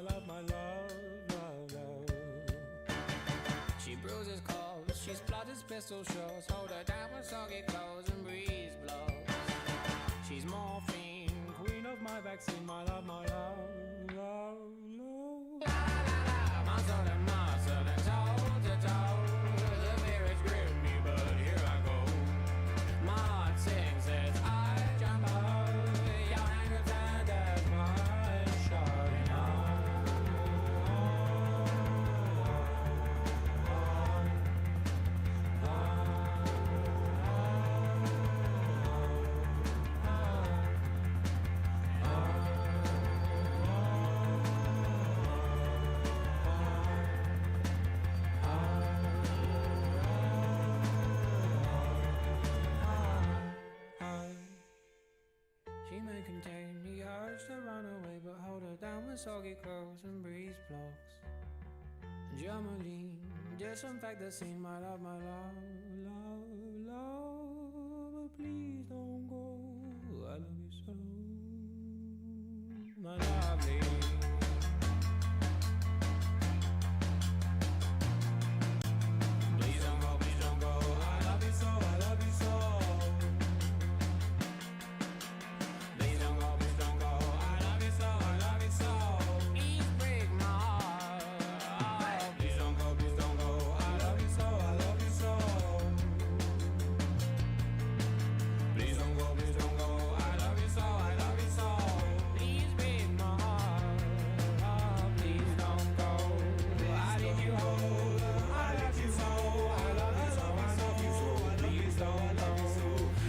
love, my love, love, love. She bruises calls, she splutters pistol shots. Hold her down with soggy clothes and breeze blows. She's morphine, queen of my vaccine, my love, my love, love, love. La la la, muscle and muscle and toe to toe. The fear is gripping me, but here I go. My heart sings as I jump up. Your hand is under my shouting She may contain the urge to run away, but hold her down with soggy clothes and breeze blocks. Germaline, disinfect the scene, my love, love, love. But please don't go, I love you so, my lovely. Please don't go, I love you so, I love you so. Please don't go, I love you so, I love you so. Please break my heart. Please don't go, I love you so, I love you so. Please don't go, I love you so, I love you so. Please break my heart. Please don't go. I need you hold, I love you so, I love you so, I love you so. Please don't go.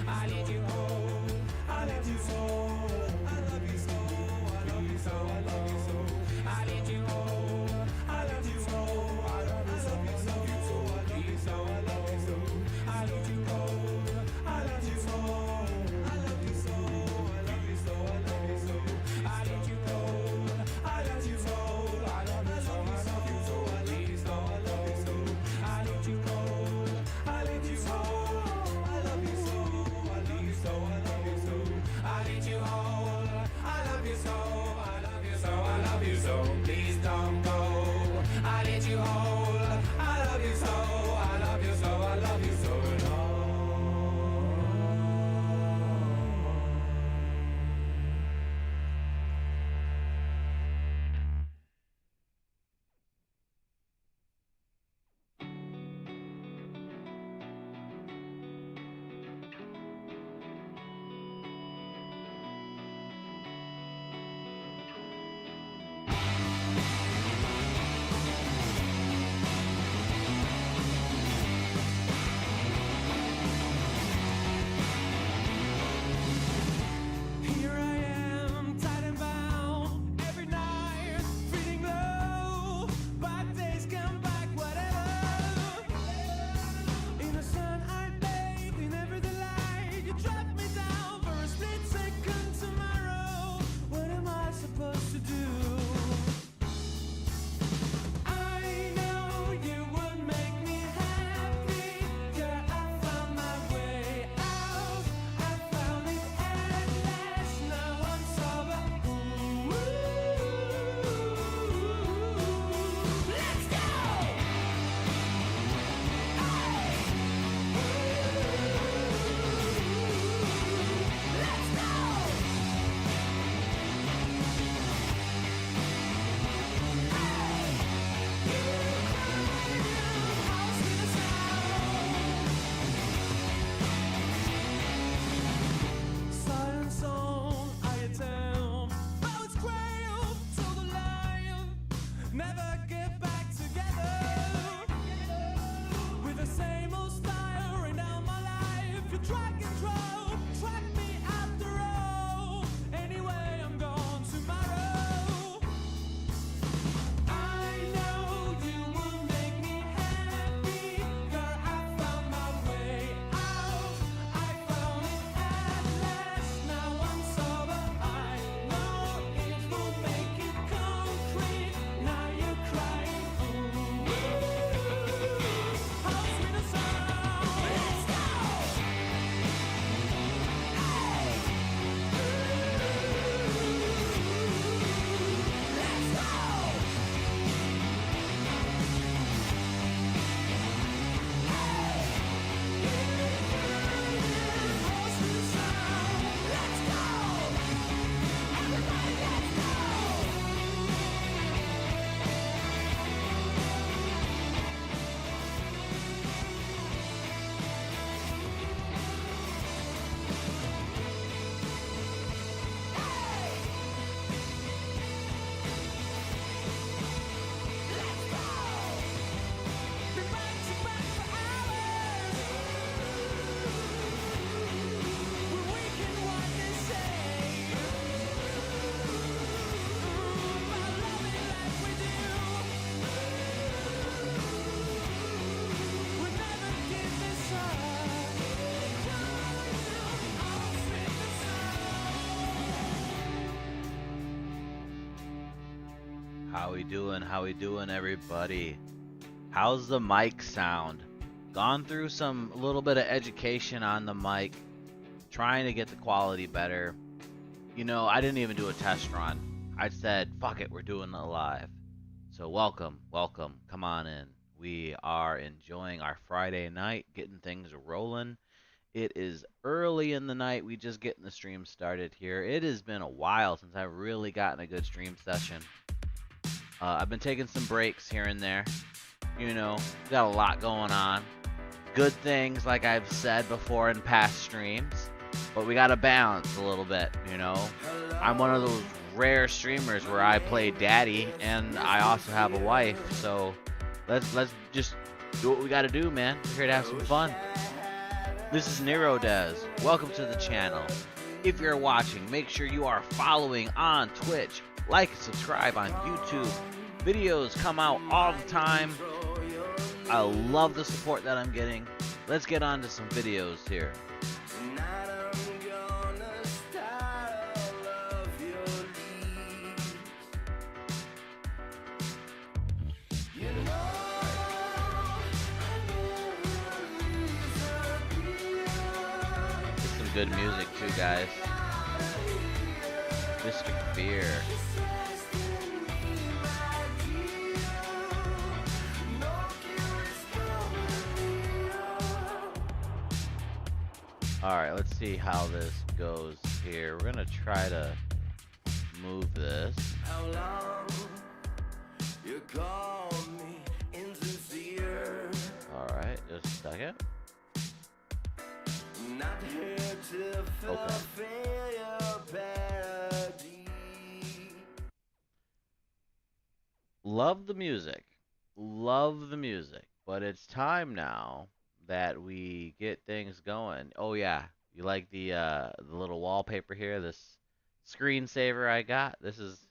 I need you hold, I love you so, I love you so, I love you so, I love you so. I need you hold, I love you so, I love you so, I love you so, I love you so, I love you so. I need you hold, I love you so, I love you so, I love you so, I love you so. I need you hold, I love you so, I love you so, I love you so, I need you so, I love you so. I need you hold, I love you so, I love you so, I love you so, I love you so. I need you hold, I love you so, I love you so, I love you so. Please don't go. I need you hold, I love you so, I love you so, I love you so. How we doing? How we doing, everybody? How's the mic sound? Gone through some little bit of education on the mic, trying to get the quality better. You know, I didn't even do a test run. I said, fuck it, we're doing it live. So welcome, welcome, come on in. We are enjoying our Friday night, getting things rolling. It is early in the night. We just getting the stream started here. It has been a while since I've really gotten a good stream session. I've been taking some breaks here and there. You know, got a lot going on. Good things, like I've said before in past streams, but we gotta balance a little bit, you know. I'm one of those rare streamers where I play daddy and I also have a wife, so let's just do what we gotta do, man. We're here to have some fun. This is Neuro. Welcome to the channel. If you're watching, make sure you are following on Twitch. Like and subscribe on YouTube. Videos come out all the time. I love the support that I'm getting. Let's get on to some videos here. Some good music too, guys. Mr. Fear. Alright, let's see how this goes here. We're gonna try to move this. How long you call me insincere. Alright, just a second. Not here to fulfill your parody. Love the music. Love the music. But it's time now that we get things going. Oh yeah, you like the little wallpaper here, this screensaver I got? This is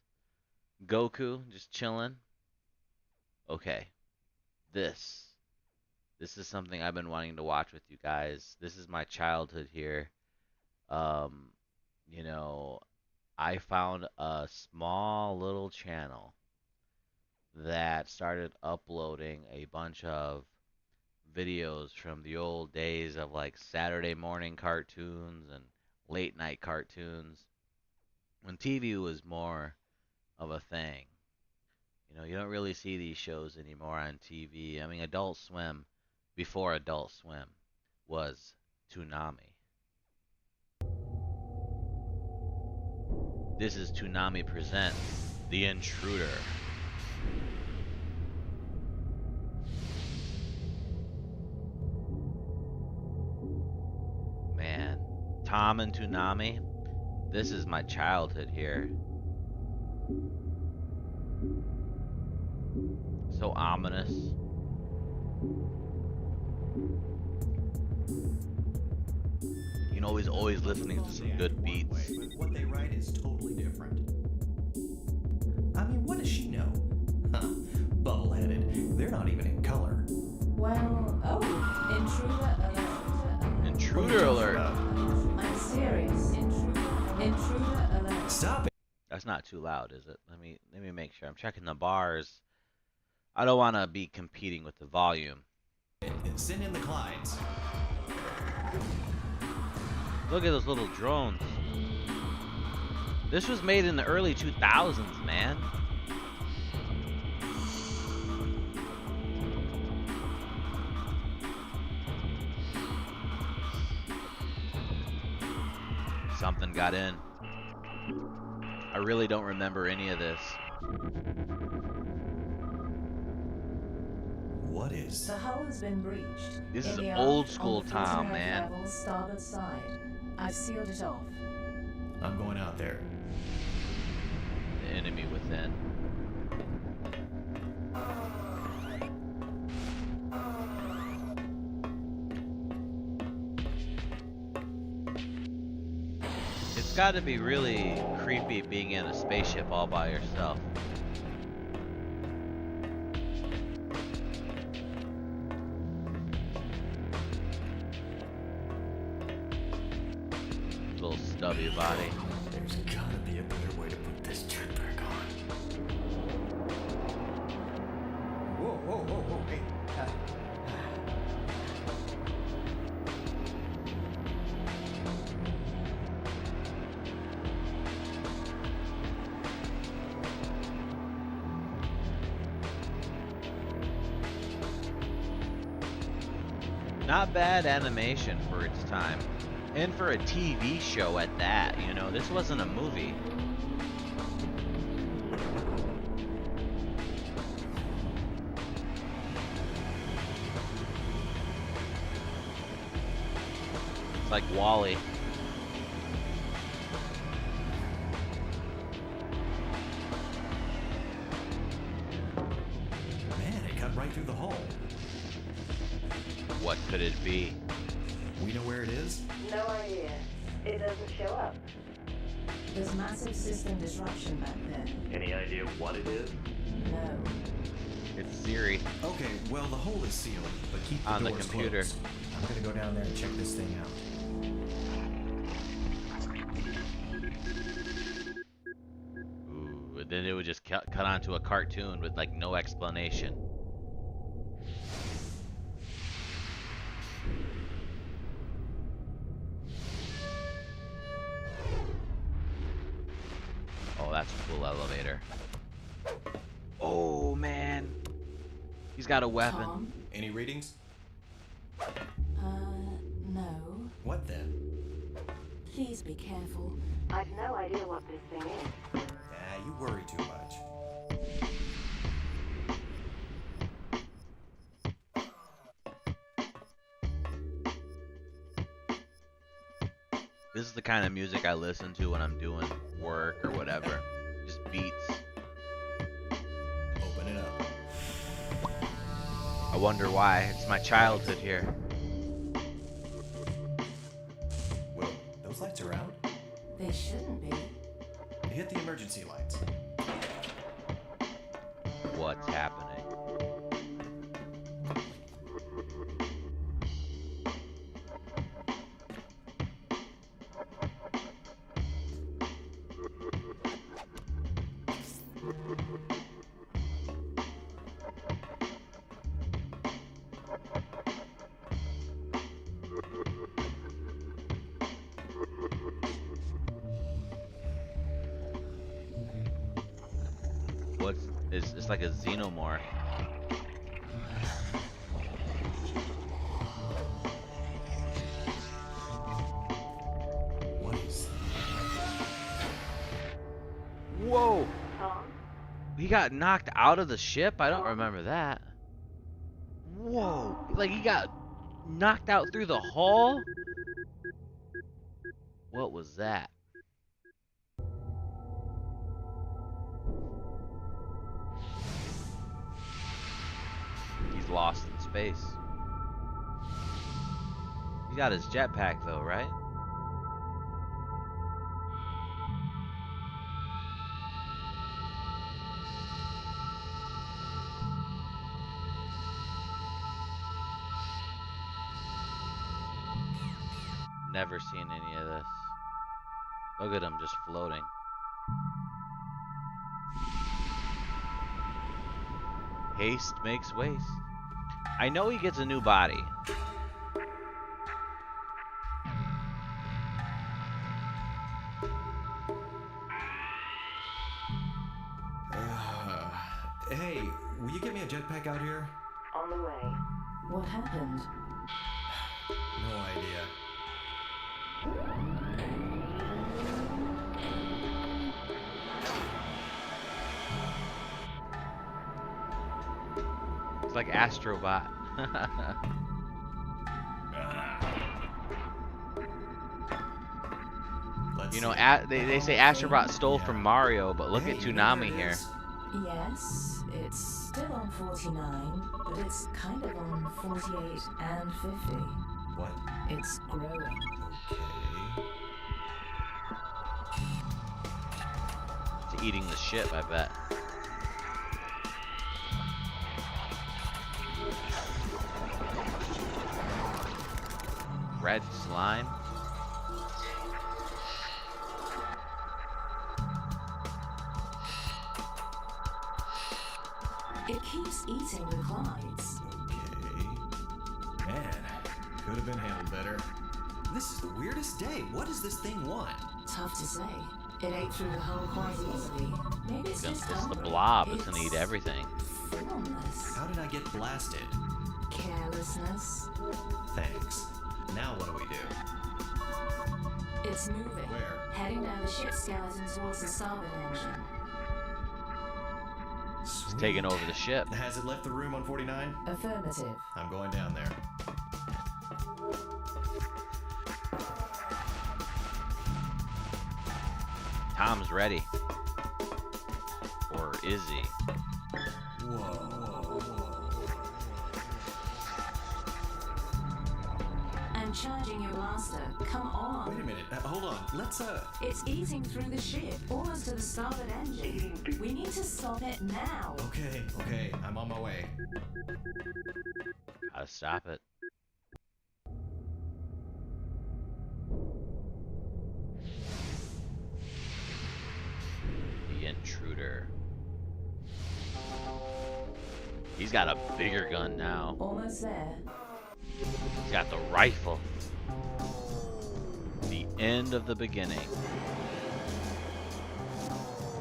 Goku just chilling. Okay. This is something I've been wanting to watch with you guys. This is my childhood here. You know, I found a small little channel that started uploading a bunch of videos from the old days of like Saturday morning cartoons and late night cartoons when TV was more of a thing. You know, you don't really see these shows anymore on TV. I mean, Adult Swim, before Adult Swim, was Toonami. This is Toonami Presents The Intruder. Man, Tom and Toonami, this is my childhood here. So ominous. You know, he's always listening to some good beats. What they write is totally different. I mean, what does she know? Huh, bubble-headed. They're not even in color. Well, oh, intruder alert. Intruder alert. I'm serious. Intruder alert. Stop it. That's not too loud, is it? Let me make sure. I'm checking the bars. I don't want to be competing with the volume. Send in the clients. Look at those little drones. This was made in the early 2000s, man. Something got in. I really don't remember any of this. What is? The hull has been breached. This is In the old aft, school on the Tom, footer man. level, starboard side. I've sealed it off. I'm going out there. The enemy within. It's got to be really creepy being in a spaceship all by yourself. Little stubby body. There's gotta be a better way to put this jetpack on. Not bad animation for its time. And for a TV show at that, you know, this wasn't a movie. It's like Wall-E. Man, it cut right through the hull. What could it be? We know where it is? No idea. It doesn't show up. There's massive system disruption back there. Any idea what it is? No. It's Siri. Okay, well, the hole is sealed, but keep the On the doors computer. closed. I'm gonna go down there and check this thing out. Ooh, and then it would just cut onto a cartoon with like no explanation. Oh, that's a cool elevator. Oh man, he's got a weapon. Tom? Any readings? No. What then? Please be careful. I've no idea what this thing is. You worry too much. This is the kind of music I listen to when I'm doing work or whatever. Just beats. Open it up. I wonder why. It's my childhood here. Well, those lights are out. They shouldn't be. Hit the emergency lights. What's happening? It's like a xenomorph. What is Whoa! Tom? He got knocked out of the ship? I don't remember that. Whoa! Like he got knocked out through the hull? What was that? He's lost in space. He got his jetpack though, right? Never seen any of this. Look at him just floating. Haste makes waste. I know he gets a new body. Hey, will you get me a jetpack out here? On the way. What happened? No idea. It's like Astrobot. Let's You know, see. they say Astrobot stole Yeah. from Mario, but look Hey, at you know where Toonami it here. is? Yes, it's still on 49, but it's kind of on 48 and 50. What? It's growing. Okay. It's eating the ship, I bet. Red slime. It keeps eating the glides. Okay. Man, could have been handled better. This is the weirdest day. What does this thing want? Tough to say. It ate through the hull quite easily. Maybe it's just It's the hungry. blob. It's gonna eat everything. Formless. How did I get blasted? Carelessness. Thanks. Now what do we do? It's moving. Where? Heading down the ship skeleton towards the starboard engine. Sweet. Taking over the ship. Has it left the room on 49? Affirmative. I'm going down there. Tom's ready. Or is he? Whoa. I'm charging your blaster. Come on. Wait a minute. Hold on. Let's, It's eating through the ship, almost to the starboard engine. We need to stop it now. Okay. I'm on my way. Gotta stop it. The intruder. He's got a bigger gun now. Almost there. He's got the rifle. The end of the beginning.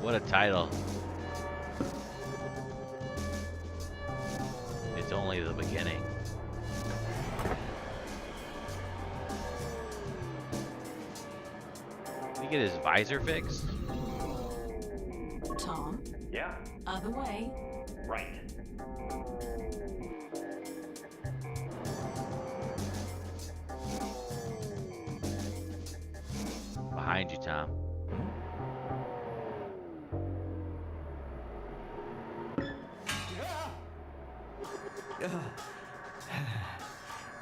What a title. It's only the beginning. Did he get his visor fixed? Tom, Yeah, other way. right. Behind you, Tom.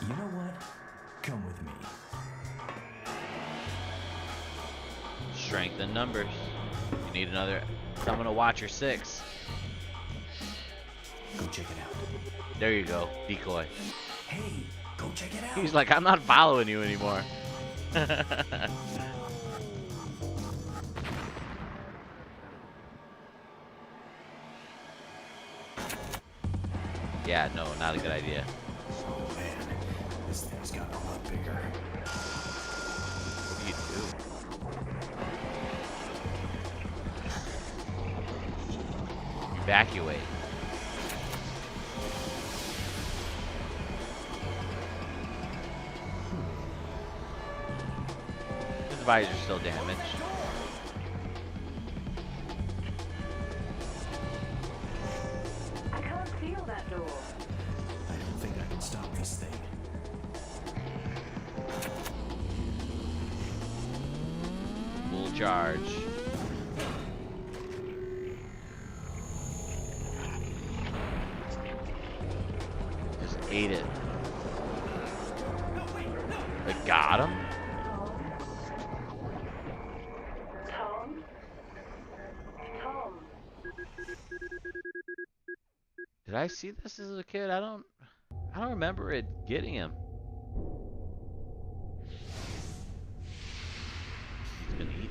You know what? Come with me. Strength in numbers. You need another someone to watch your 6. Go check it out. There you go. Decoy. Hey, go check it out. He's like, I'm not following you anymore. Yeah, no, not a good idea. Oh man, this thing's gotten a lot bigger. What do you do? Evacuate. His visor's still damaged. I can't feel that door. I don't think I can stop this thing. Full charge. Just ate it. It got him? Tom? Tom? Did I see this as a kid? I don't remember it getting him. He's been eaten.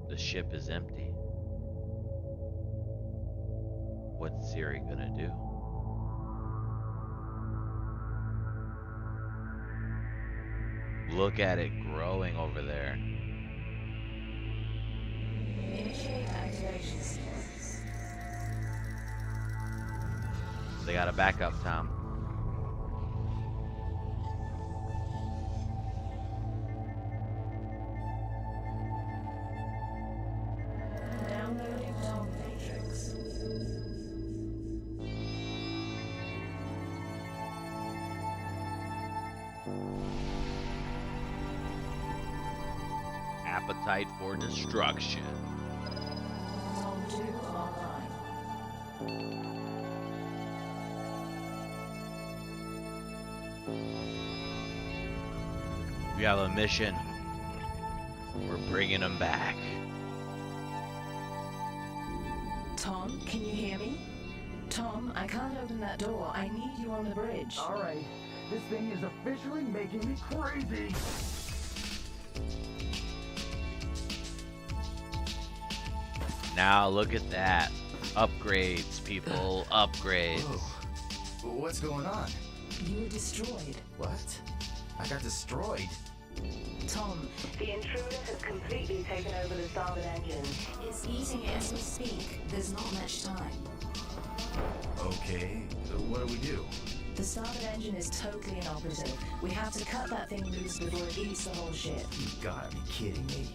The ship is empty. What's Siri gonna do? Look at it growing over there. Initiate activation sequence. They got a backup, Tom. Downloading Tom Matrix. Appetite for destruction. Tom 2 online. We have a mission. We're bringing them back. Tom, can you hear me? Tom, I can't open that door. I need you on the bridge. All right, this thing is officially making me crazy. Now look at that. Upgrades, people. Upgrades. Whoa. What's going on? You were destroyed. What? I got destroyed. Tom, the intruder has completely taken over the starboard engine. It's eating it as we speak. There's not much time. Okay, so what do we do? The starboard engine is totally inoperative. We have to cut that thing loose before it eats the whole ship. You gotta be kidding me.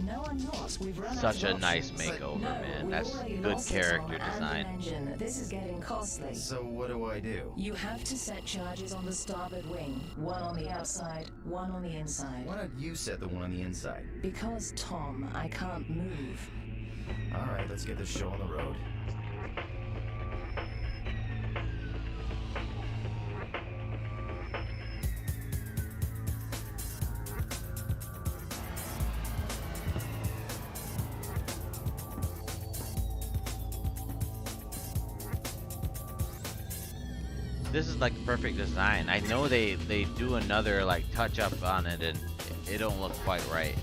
No, I'm not. We've run Such out a of nice options. makeover, No, man. we've That's already good lost the character Tom and design. an engine. This is getting costly. So what do I do? You have to set charges on the starboard wing. One on the outside, one on the inside. Why don't you set the one on the inside? Because, Tom, I can't move. Alright, let's get this show on the road. This is like the perfect design. I know they do another like touch up on it and it don't look quite right.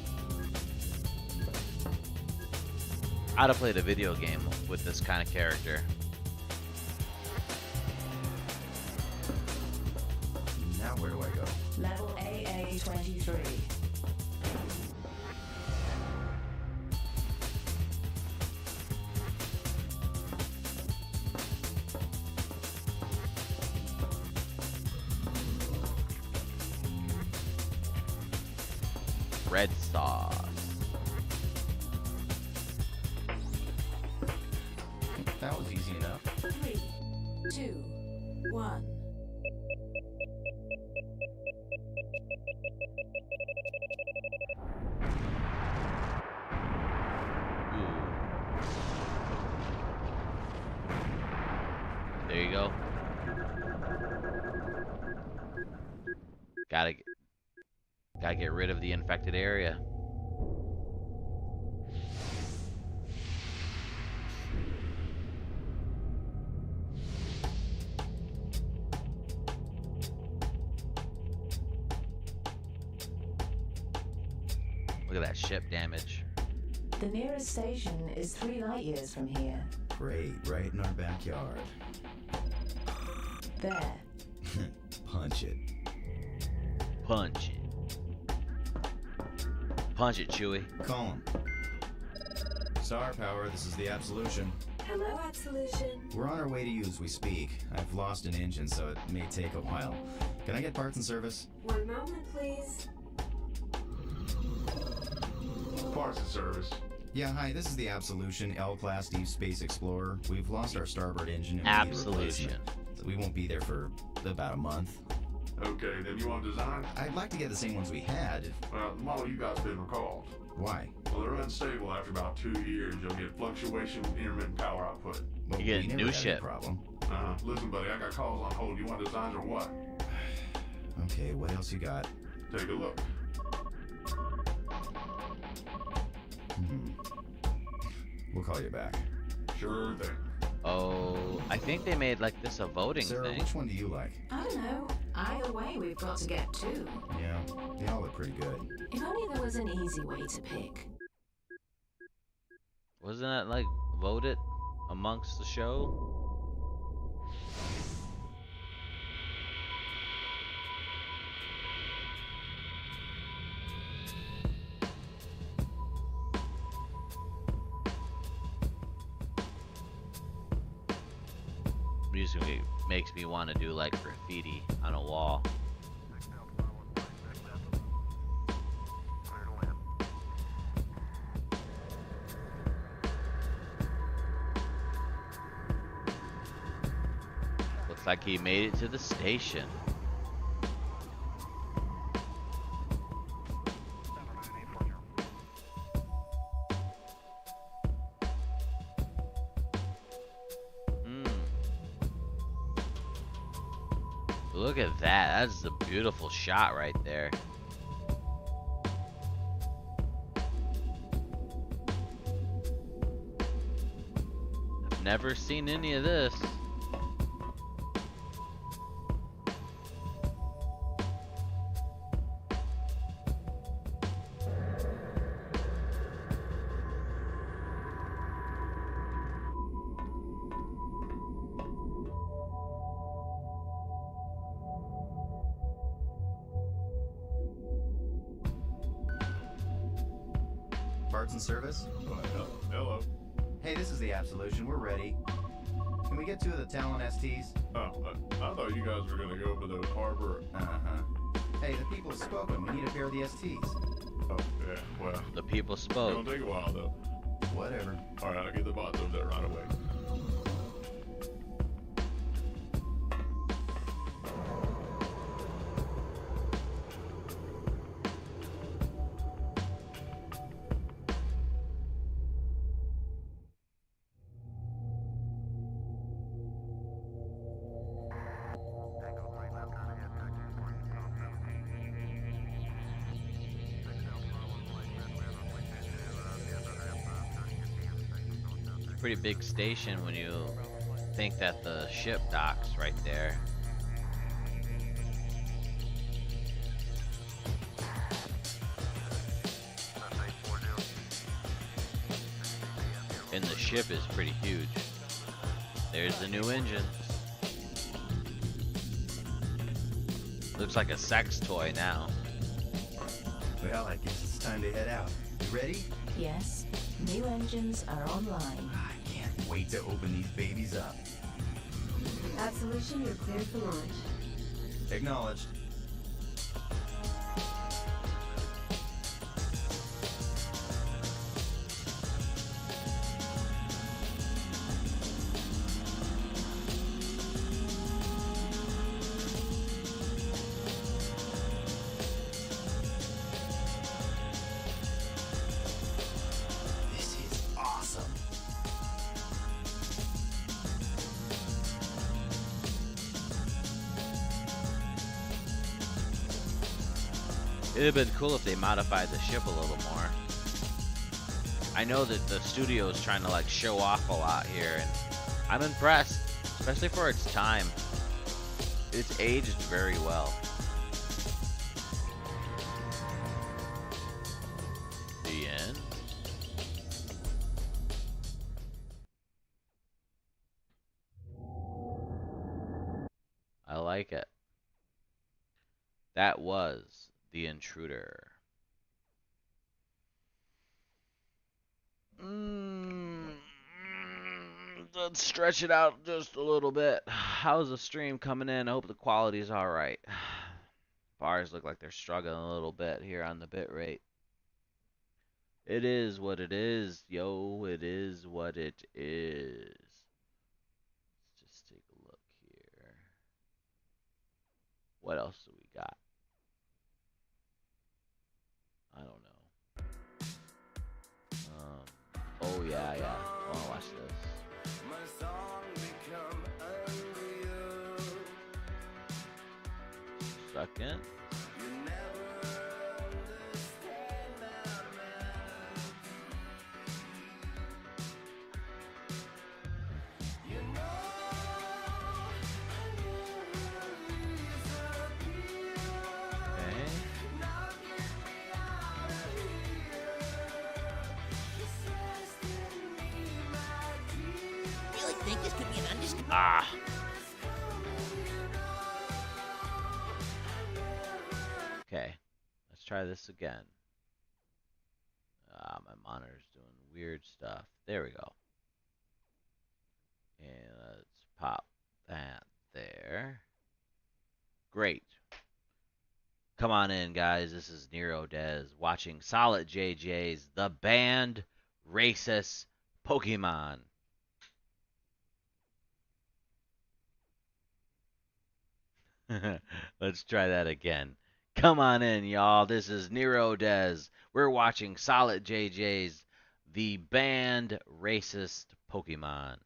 I'd have played a video game with this kind of character. Now where do I go? Level AA-23. Red sauce. That was easy enough. 3, 2, 1. Ooh. There you go. Gotta get rid of the infected area. Look at that ship damage. The nearest station is 3 light years from here. Great, right in our backyard. There. Punch it. Punch it. Punch it, Chewie. Call him. Star Power, this is the Absolution. Hello, Absolution. We're on our way to you as we speak. I've lost an engine, so it may take a while. Can I get parts and service? One moment, please. Parts and service. Yeah, hi, this is the Absolution, L-Class Deep Space Explorer. We've lost our starboard engine and we need a Absolution. replacement. So we won't be there for about a month. Okay, then you want design? I'd like to get the same ones we had. Well, the model you got's been recalled. Why? Well, they're unstable after about 2 years. You'll get fluctuation in intermittent power output. Well, You get a we never new had that ship. problem. Listen, buddy, I got calls on hold. You want designs or what? Okay, what else you got? Take a look. We'll call you back. Sure thing. Oh, I think they made like this a voting Sarah, thing. which one do you like? I don't know. Either way, we've got to get 2. Yeah, they all look pretty good. If only there was an easy way to pick. Wasn't that like voted amongst the show? Music makes me want to do like graffiti on a wall. Looks like he made it to the station. Look at that. That's a beautiful shot right there. I've never seen any of this. and service? Hello. Hey, this is the Absolution. We're ready. Can we get 2 of the Talon STs? Oh, I thought you guys were gonna go for those Harbor. Hey, the people have spoken. We need a pair of the STs. Oh, yeah. Well, The people it's spoke. gonna take a while though. Whatever. All right, I'll get the bots over there right away. Pretty big station when you think that the ship docks right there. And the ship is pretty huge. There's the new engine. Looks like a sex toy now. Well, I guess it's time to head out. You ready? Yes, new engines are online. I can't wait to open these babies up. Absolution, you're cleared for launch. Acknowledged. This is awesome. It'd have been cool if they modified the ship a little more. I know that the studio is trying to like show off a lot here, and I'm impressed, especially for its time. It's aged very well. The end. I like it. That was The Intruder. Let's stretch it out just a little bit. How's the stream coming in? I hope the quality's alright. Bars look like they're struggling a little bit here on the bit rate. It is what it is, yo. It is what it is. Let's just take a look here. What else do we got? I don't know. Oh yeah. I wanna watch this. Second. Okay. Really think this could be an undiscovered? Ah. Okay. Let's try this again. Ah, my monitor's doing weird stuff. There we go. And let's pop that there. Great. Come on in, guys. This is Neuro Dez watching Solid JJ's The Band Racist Pokemon. Let's try that again. Come on in, y'all. This is Neuro Dez. We're watching Solid JJ's The Band Racist Pokemon.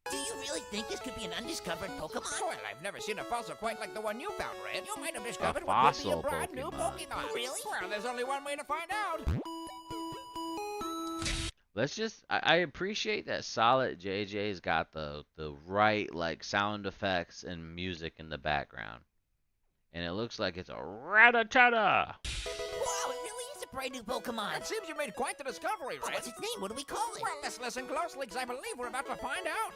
Do you really think this could be an undiscovered Pokemon? Well, I've never seen a fossil quite like the one you found, Red. You might have A discovered what could be a fossil brand new Pokemon. Pokemon. Really? Well, there's only one way to find out. Let's just I appreciate that Solid JJ's got the right like sound effects and music in the background. And it looks like it's a Rattata. Wow, it really is a brand new Pokemon. It seems you made quite the discovery, Oh, Red. what's its name? What do we call it? Well, let's listen closely, because I believe we're about to find out.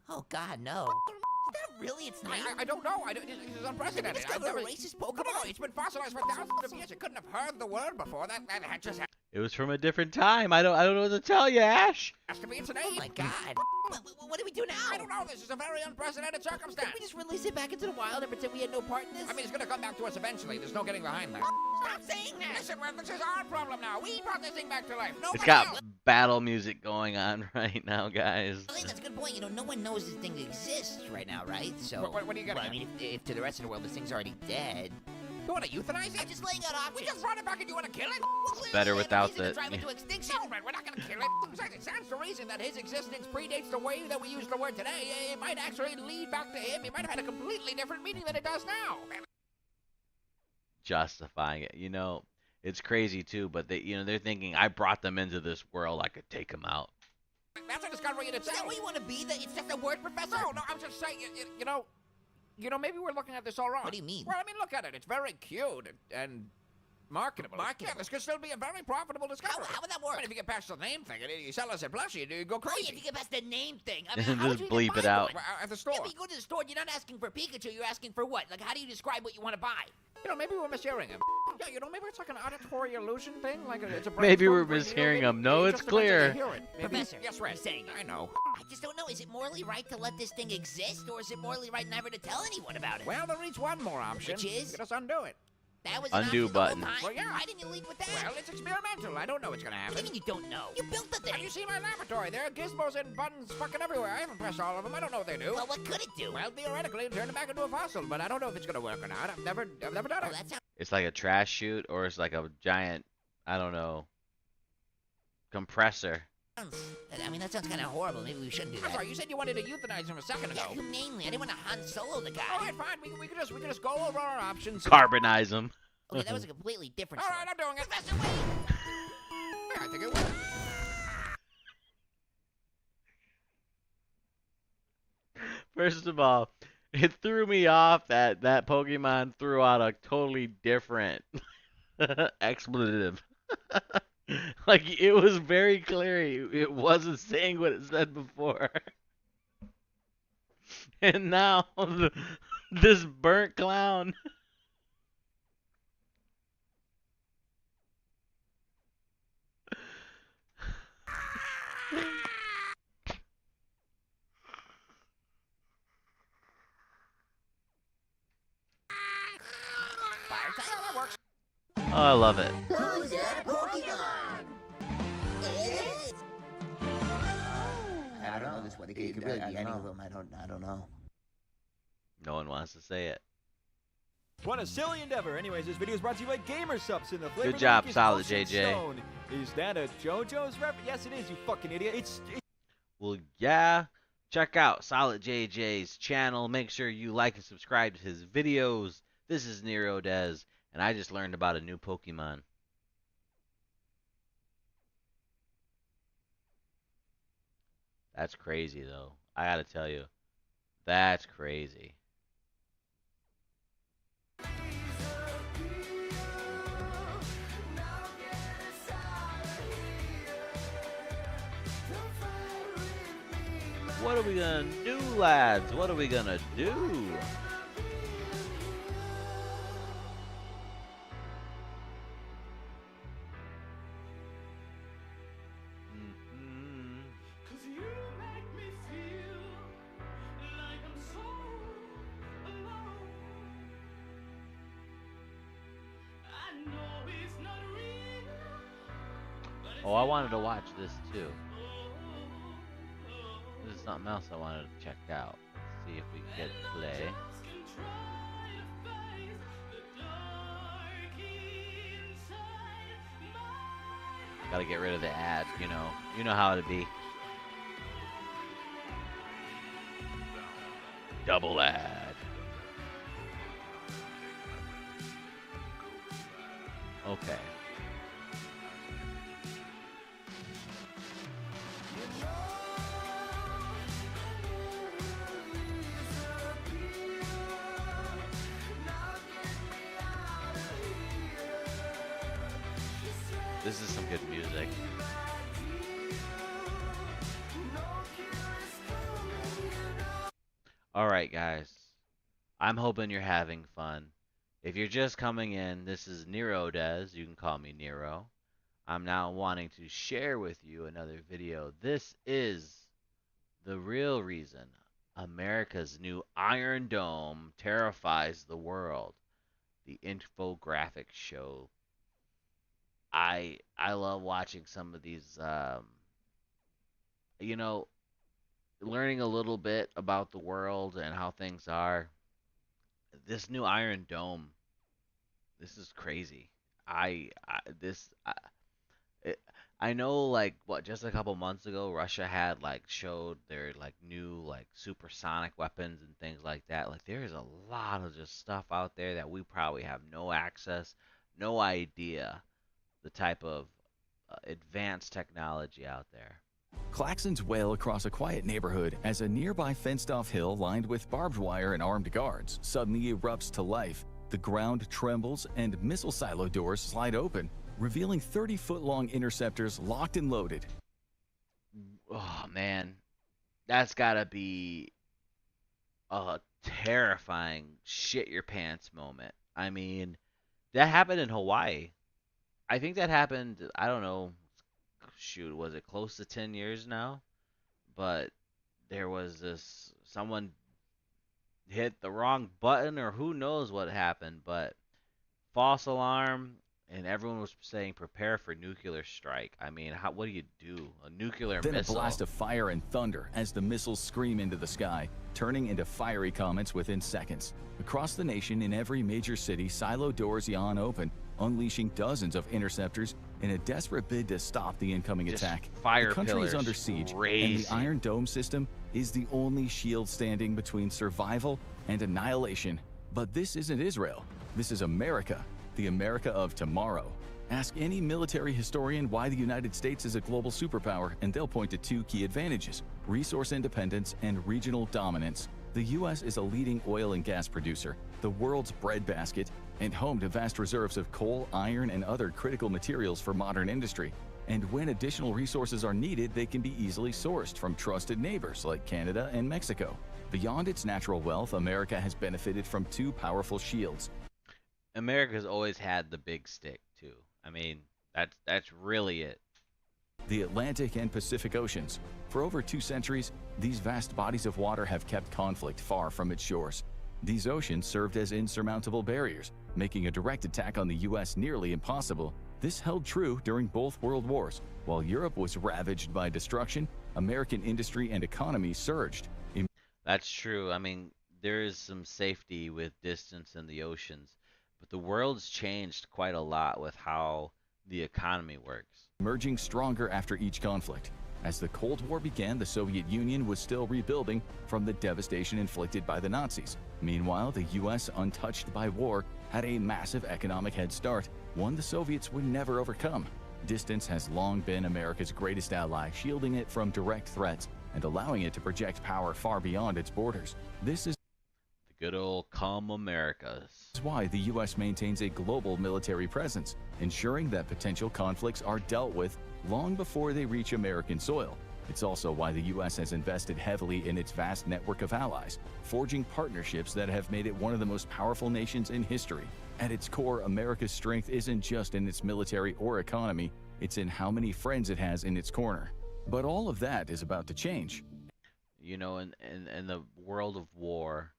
Oh, God, no. Is that really its name? I don't know. It's unprecedented. Discover a racist Pokemon? No, it's been fossilized for thousands of years. You couldn't have heard the word before. That had just happened. It was from a different time. I don't know what to tell you, Ash. Has to be today. Oh my god. What do we do now? I don't know. This is a very unprecedented circumstance. Did we just release it back into the wild and pretend we had no part in this? I mean, it's gonna come back to us eventually. There's no getting behind that. Stop saying that! Listen, well, this is our problem now. We brought this thing back to life. It's Nobody got else. battle music going on right now, guys. I think that's a good point. You know, no one knows this thing exists right now, right? So, What are you getting well, I at? mean, if to the rest of the world this thing's already dead, You want to euthanize it? I'm just laying out options. We just brought it back and you want to kill it? Well, better clearly, without I had a reason the- to drive it to extinction. No, man, we're not gonna kill it. Besides, it stands to reason that his existence predates the way that we use the word today. It might actually lead back to him. It might have had a completely different meaning than it does now. Justifying it, you know, it's crazy too. But they're thinking, I brought them into this world. I could take them out. That's a discovery in Is itself. that what you want to be? That it's just a word professor? No, I'm just saying, you know, maybe we're looking at this all wrong. What do you mean? Well, I mean, look at it. It's very cute and marketable. Marketable? Yeah, this could still be a very profitable discovery. How would that work? I mean, if you get past the name thing, and you sell us a plushie, you go Oh, yeah, crazy. if you get past the name thing. I mean, how would Just you even bleep it buy out. one? Well, at the store. Yeah, but you go to the store, you're not asking for Pikachu, you're asking for what? Like, how do you describe what you want to buy? You know, maybe we're mishearing him. Yeah, you know, maybe it's like an auditory illusion thing. Like it's a Maybe we're brainstorm mishearing idea. him. No, It it's just depends how clear. you hear it. Maybe- Professor, Yes, you're Red. saying it. I know. I just don't know. Is it morally right to let this thing exist, or is it morally right never to tell anyone about it? Well, there is one more option. Which is? Just undo it. That was an Undo option the whole button. time? Well, yeah. Why didn't you lead with that? Well, it's experimental. I don't know what's gonna What do happen. you mean you don't know? You built the Have thing. you seen my laboratory? There are gizmos and buttons fucking everywhere. I haven't pressed all of them. I don't know what they do. Well, what could it do? Well, theoretically, turn it back into a fossil, but I don't know if it's gonna work or not. I've never done oh, it. that sounds. It's like a trash chute, or it's like a giant, I don't know, compressor. I mean, that sounds kind of horrible. Maybe we shouldn't do I'm that. sorry, you said you wanted to euthanize him a second ago. Yeah, humanely. I didn't want to Han Solo the guy. All right, fine. We could just go over our options. Carbonize them. Okay, that was a completely different All story. right, I'm doing it. Professor, wait! Yeah, I think it worked. First of all, it threw me off that that Pokemon threw out a totally different expletive. Like, it was very clear it wasn't saying what it said before. And now, this burnt clown. Fire type? Yeah, that works. Oh, I love it. Who's that Pokemon? I don't know this one. It could really be any of them. I don't know. No one wants to say it. What a silly endeavor. Anyways, this video is brought to you by GamerSups and the flavor Good job, of the week is solid Ocean JJ. Stone. Is that a JoJo's rep? Yes, it is, you fucking idiot. It's Well, yeah. Check out Solid JJ's channel. Make sure you like and subscribe to his videos. This is Neuro Des, and I just learned about a new Pokemon. That's crazy, though. I gotta tell you. That's crazy. What are we gonna do, lads? What are we gonna do? Mhm. Oh, I wanted to watch this too. This is something else I wanted to check out. Let's see if we can get play. Gotta get rid of the ad, you know. You know how it'd be. Double ad. Okay. This is some good music. Alright, guys. I'm hoping you're having fun. If you're just coming in, this is Neuro Des. You can call me Nero. I'm now wanting to share with you another video. This is the real reason America's new Iron Dome terrifies the world. The infographic show. I love watching some of these you know, learning a little bit about the world and how things are. This new Iron Dome, this is crazy. I this it, I know like what just a couple months ago Russia had like showed their like new like supersonic weapons and things like that. Like there is a lot of just stuff out there that we probably have no access, no idea the type of advanced technology out there. Klaxons wail across a quiet neighborhood as a nearby fenced-off hill lined with barbed wire and armed guards suddenly erupts to life. The ground trembles and missile silo doors slide open, revealing 30-foot-long interceptors locked and loaded. Oh man, that's gotta be a terrifying shit your pants moment. I mean, that happened in Hawaii. I think that happened, I don't know, shoot, was it close to 10 years now? But there was this, someone hit the wrong button or who knows what happened, but false alarm and everyone was saying prepare for nuclear strike. I mean, what do you do? A nuclear then missile? Then a blast of fire and thunder as the missiles scream into the sky, turning into fiery comets within seconds. Across the nation, in every major city, silo doors yawn open, unleashing dozens of interceptors in a desperate bid to stop the incoming attack. Fire the country pillars is under siege, crazy. and the Iron Dome system is the only shield standing between survival and annihilation. But this isn't Israel. This is America, the America of tomorrow. Ask any military historian why the United States is a global superpower, and they'll point to two key advantages: resource independence and regional dominance. The U.S. is a leading oil and gas producer, the world's breadbasket, and home to vast reserves of coal, iron, and other critical materials for modern industry. And when additional resources are needed, they can be easily sourced from trusted neighbors like Canada and Mexico. Beyond its natural wealth, America has benefited from two powerful shields. America's always had the big stick, too. I mean, that's really it. The Atlantic and Pacific Oceans. For over 2 centuries, these vast bodies of water have kept conflict far from its shores. These oceans served as insurmountable barriers, making a direct attack on the U.S. nearly impossible. This held true during both world wars. While Europe was ravaged by destruction, American industry and economy surged. That's true. I mean, there is some safety with distance in the oceans, but the world's changed quite a lot with how the economy works. Emerging stronger after each conflict. As the Cold War began, the Soviet Union was still rebuilding from the devastation inflicted by the Nazis. Meanwhile, the U.S., untouched by war, had a massive economic head start, one the Soviets would never overcome. Distance has long been America's greatest ally, shielding it from direct threats and allowing it to project power far beyond its borders. This is the good old calm Americas. That's why the U.S. maintains a global military presence, ensuring that potential conflicts are dealt with long before they reach American soil. It's also why the U.S. has invested heavily in its vast network of allies, forging partnerships that have made it one of the most powerful nations in history. At its core, America's strength isn't just in its military or economy, it's in how many friends it has in its corner. But all of that is about to change. You know, in the world of war,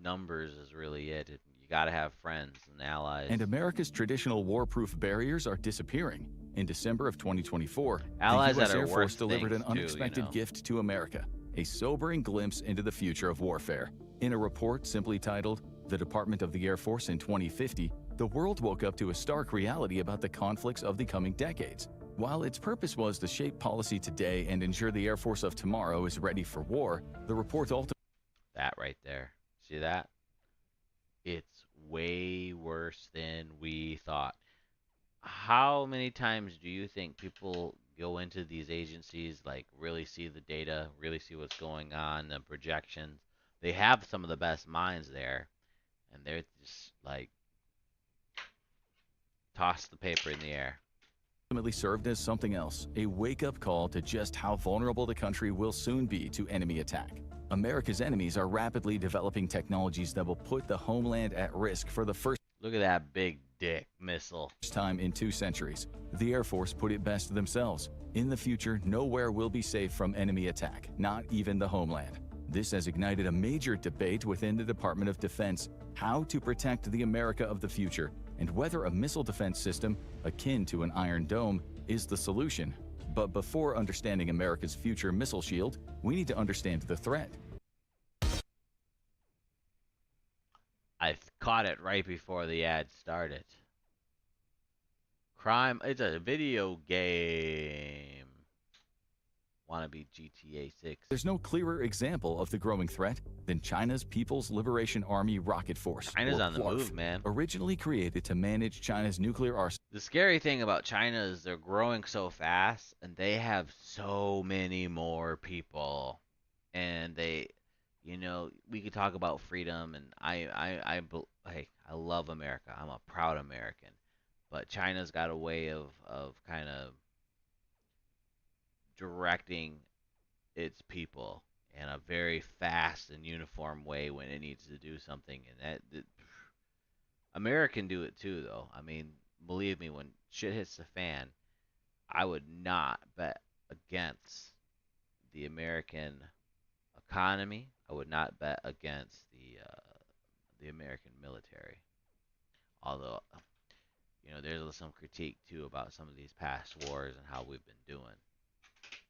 numbers is really it. You got to have friends and allies. And America's traditional war-proof barriers are disappearing. In December of 2024, allies the U.S. that are Air Force delivered an too, unexpected gift to America, a sobering glimpse into the future of warfare. In a report simply titled, "The Department of the Air Force in 2050, the world woke up to a stark reality about the conflicts of the coming decades. While its purpose was to shape policy today and ensure the Air Force of tomorrow is ready for war, the report ultimately..." That right there. See that? It's way worse than we thought. How many times do you think people go into these agencies, like really see the data, really see what's going on, the projections? They have some of the best minds there, and they're just like, toss the paper in the air. Ultimately served as something else, a wake-up call to just how vulnerable the country will soon be to enemy attack. America's enemies are rapidly developing technologies that will put the homeland at risk for the first... Look at that big dick missile. First time in 2 centuries. The Air Force put it best themselves. In the future, nowhere will be safe from enemy attack, not even the homeland. This has ignited a major debate within the Department of Defense how to protect the America of the future and whether a missile defense system akin to an Iron Dome is the solution. But before understanding America's future missile shield, we need to understand the threat. I caught it right before the ad started. Crime, it's a video game. Wanna be GTA 6. There's no clearer example of the growing threat than China's People's Liberation Army Rocket Force. China's or on the PLARF, move, man. Originally created to manage China's nuclear arsenal. The scary thing about China is they're growing so fast and they have so many more people. And they, you know, we could talk about freedom and hey, I love America. I'm a proud American. But China's got a way of kind of directing its people in a very fast and uniform way when it needs to do something, and that America can do it too, though. I mean, believe me, when shit hits the fan, I would not bet against the American economy. I would not bet against the American military. Although, you know, there's some critique too about some of these past wars and how we've been doing.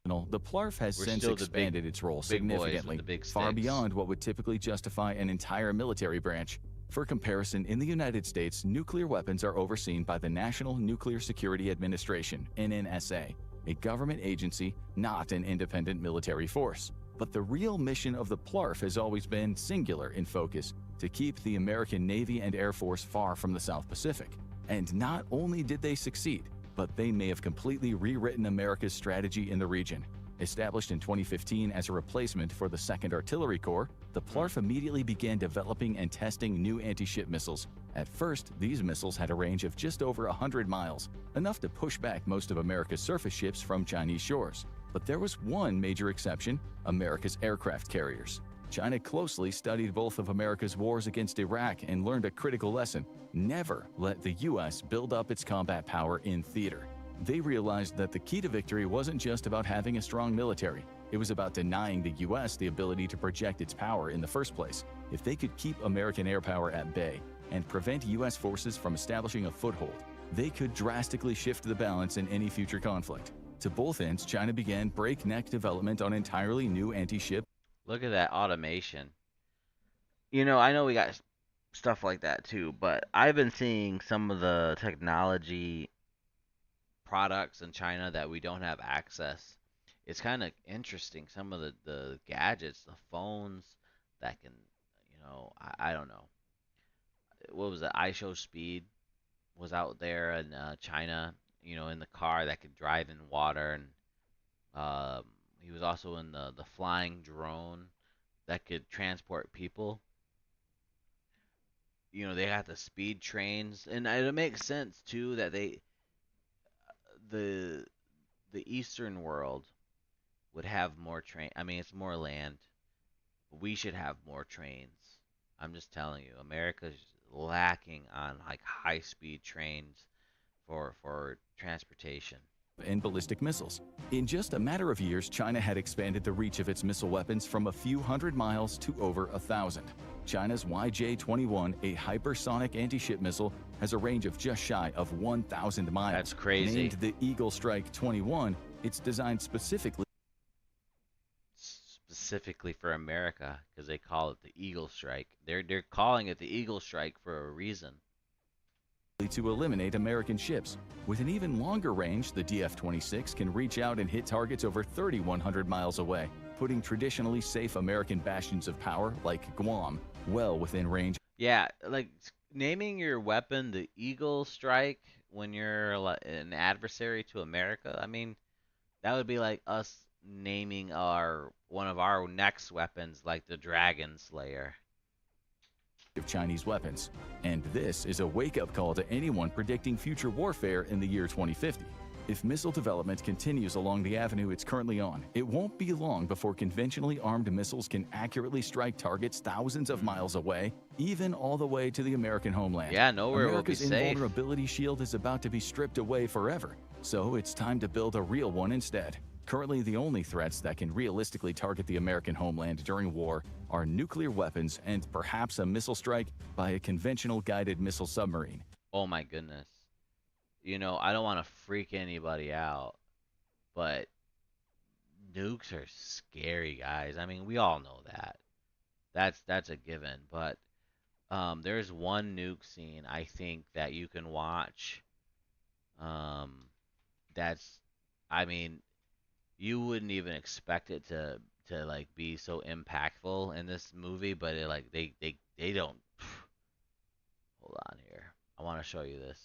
The PLARF has We're since still the expanded its role significantly, far sticks. beyond what would typically justify an entire military branch. For comparison, in the United States, nuclear weapons are overseen by the National Nuclear Security Administration, NNSA, a government agency, not an independent military force. But the real mission of the PLARF has always been singular in focus, to keep the American Navy and Air Force far from the South Pacific. And not only did they succeed, but they may have completely rewritten America's strategy in the region. Established in 2015 as a replacement for the 2nd Artillery Corps, the PLARF immediately began developing and testing new anti-ship missiles. At first, these missiles had a range of just over 100 miles, enough to push back most of America's surface ships from Chinese shores. But there was one major exception: America's aircraft carriers. China closely studied both of America's wars against Iraq and learned a critical lesson: never let the U.S. build up its combat power in theater. They realized that the key to victory wasn't just about having a strong military. It was about denying the U.S. the ability to project its power in the first place. If they could keep American air power at bay and prevent U.S. forces from establishing a foothold, they could drastically shift the balance in any future conflict. To both ends, China began breakneck development on entirely new anti-ship. Look at that automation. You know, I know we got stuff like that too, but I've been seeing some of the technology products in China that we don't have access. It's kind of interesting. Some of the gadgets, the phones that can, you know, I don't know. What was it? iShow Speed was out there in China, you know, in the car that could drive in water, and he was also in the flying drone that could transport people. You know, they got the speed trains, and it makes sense too that the Eastern world would have more train. I mean, it's more land. We should have more trains. I'm just telling you, America's lacking on like high-speed trains for transportation. And ballistic missiles. In just a matter of years, China had expanded the reach of its missile weapons from a few hundred miles to over 1,000. China's YJ-21, a hypersonic anti-ship missile, has a range of just shy of 1,000 miles. That's crazy. Named the Eagle Strike 21, it's designed specifically for America, because they call it the Eagle Strike. They're calling it the Eagle Strike for a reason. To eliminate American ships. With an even longer range, the DF-26 can reach out and hit targets over 3,100 miles away, putting traditionally safe American bastions of power, like Guam, well within range. Yeah, like naming your weapon the Eagle Strike when you're an adversary to America, I mean, that would be like us naming one of our next weapons like the Dragon Slayer. Of Chinese weapons. And this is a wake-up call to anyone predicting future warfare in the year 2050. If missile development continues along the avenue it's currently on, it won't be long before conventionally armed missiles can accurately strike targets thousands of miles away, even all the way to the American homeland. Yeah, nowhere will be America's safe. invulnerability shield is about to be stripped away forever, so it's time to build a real one instead. Currently, the only threats that can realistically target the American homeland during war are nuclear weapons and perhaps a missile strike by a conventional guided missile submarine. Oh my goodness. You know, I don't want to freak anybody out, but nukes are scary, guys. I mean, we all know that. That's a given. But there's one nuke scene I think that you can watch. That's, I mean, you wouldn't even expect it to like be so impactful in this movie, but it like they don't. Hold on here. I want to show you this.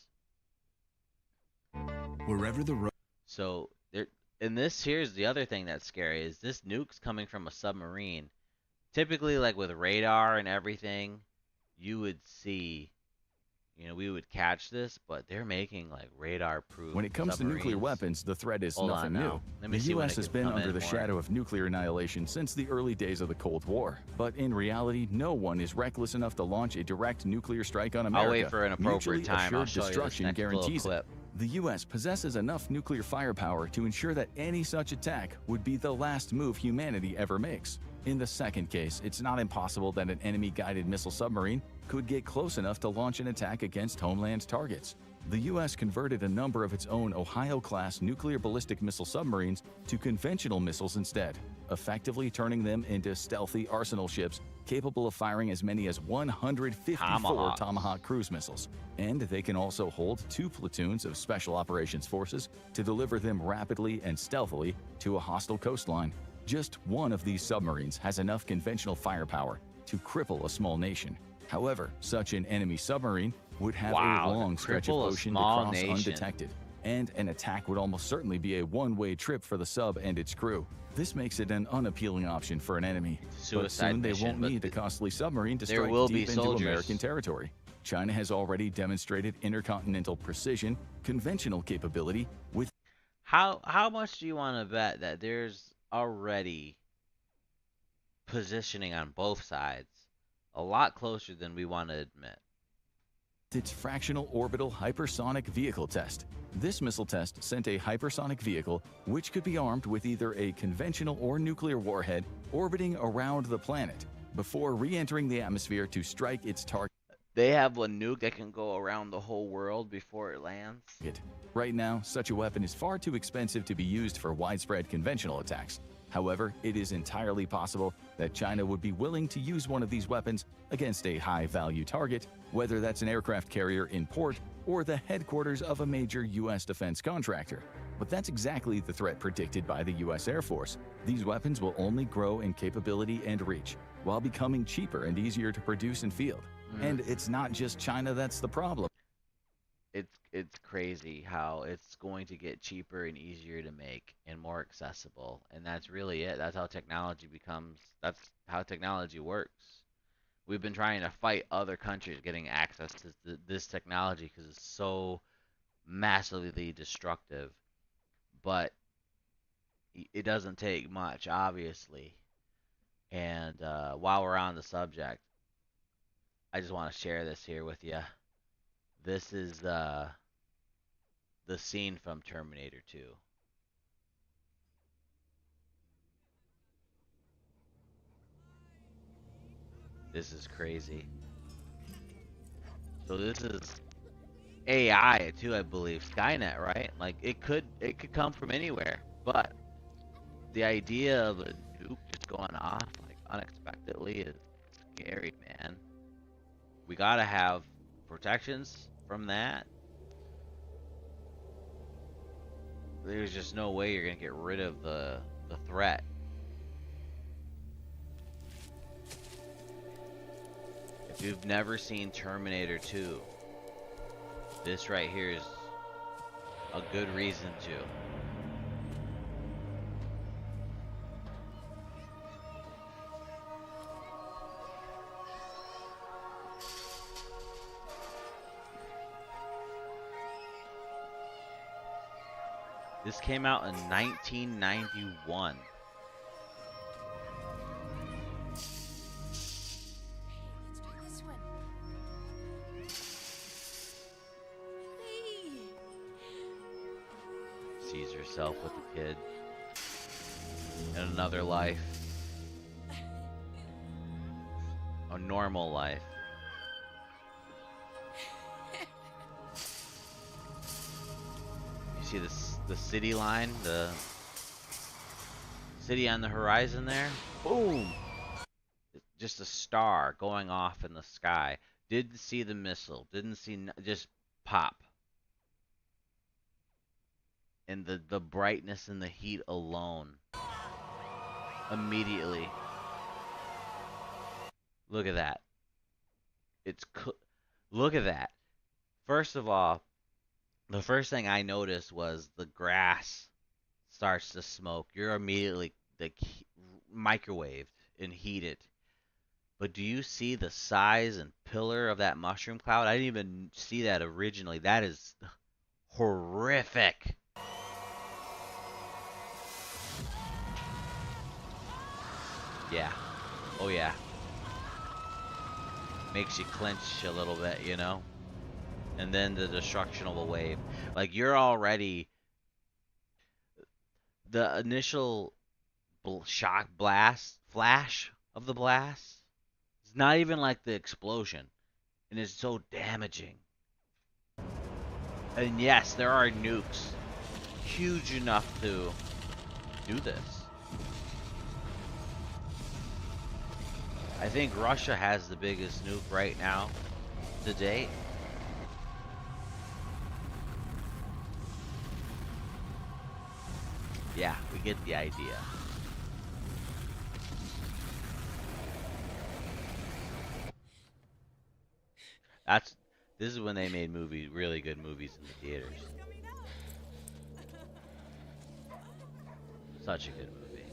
Wherever the road. So there, in this, here's the other thing that's scary is this nuke's coming from a submarine. Typically, like with radar and everything, you would see, you know, we would catch this, but they're making like radar-proof. When it comes to nuclear weapons, the threat is nothing new. The U.S. has been under the shadow of nuclear annihilation since the early days of the Cold War. But in reality, no one is reckless enough to launch a direct nuclear strike on America. I'll wait for an appropriate Mutually time. I'll assured show you this destruction next little guarantees clip. it. The U.S. possesses enough nuclear firepower to ensure that any such attack would be the last move humanity ever makes. In the second case, it's not impossible that an enemy-guided missile submarine could get close enough to launch an attack against homeland targets. The U.S. converted a number of its own Ohio-class nuclear ballistic missile submarines to conventional missiles instead, effectively turning them into stealthy arsenal ships capable of firing as many as 154 Tomahawk cruise missiles. And they can also hold 2 platoons of Special Operations Forces to deliver them rapidly and stealthily to a hostile coastline. Just one of these submarines has enough conventional firepower to cripple a small nation. However, such an enemy submarine would have a long stretch of ocean to cross undetected, and an attack would almost certainly be a one-way trip for the sub and its crew. This makes it an unappealing option for an enemy. But soon they won't need a costly submarine to strike deep into American territory. China has already demonstrated intercontinental precision, conventional capability with... How much do you want to bet that there's already positioning on both sides a lot closer than we want to admit? Its fractional orbital hypersonic vehicle test. This missile test sent a hypersonic vehicle which could be armed with either a conventional or nuclear warhead orbiting around the planet before re-entering the atmosphere to strike its target. They have a nuke that can go around the whole world before it lands. Right now, such a weapon is far too expensive to be used for widespread conventional attacks. However, it is entirely possible that China would be willing to use one of these weapons against a high-value target, whether that's an aircraft carrier in port or the headquarters of a major U.S. defense contractor. But that's exactly the threat predicted by the U.S. Air Force. These weapons will only grow in capability and reach, while becoming cheaper and easier to produce and field. And it's not just China that's the problem. It's crazy how it's going to get cheaper and easier to make and more accessible, and that's really it. That's how technology works. We've been trying to fight other countries getting access to this technology because it's so massively destructive, but it doesn't take much, obviously. And while we're on the subject, I just want to share this here with you. This is the scene from Terminator 2. This is crazy. So this is AI too, I believe. Skynet, right? Like it could come from anywhere. But the idea of a nuke just going off like unexpectedly is scary, man. We gotta have protections from that. There's just no way you're gonna get rid of the threat. If you've never seen Terminator 2, this right here is a good reason to. This came out in 1991. Let's try this one. Hey. Sees herself with a kid in another life, a normal life. You see the city line, the city on the horizon there? Boom! Just a star going off in the sky. Didn't see the missile. Didn't see, just pop. And the brightness and the heat alone. Immediately. Look at that. Look at that. First of all, the first thing I noticed was the grass starts to smoke. You're immediately like microwaved and heated. But do you see the size and pillar of that mushroom cloud? I didn't even see that originally. That is horrific. Yeah. Oh yeah. Makes you clench a little bit, you know? And then the destruction of a wave. Like, you're already... The initial shock blast, flash of the blast, it's not even like the explosion. And it's so damaging. And yes, there are nukes huge enough to do this. I think Russia has the biggest nuke right now to date. Yeah, we get the idea. This is when they made really good movies in the theaters. Such a good movie.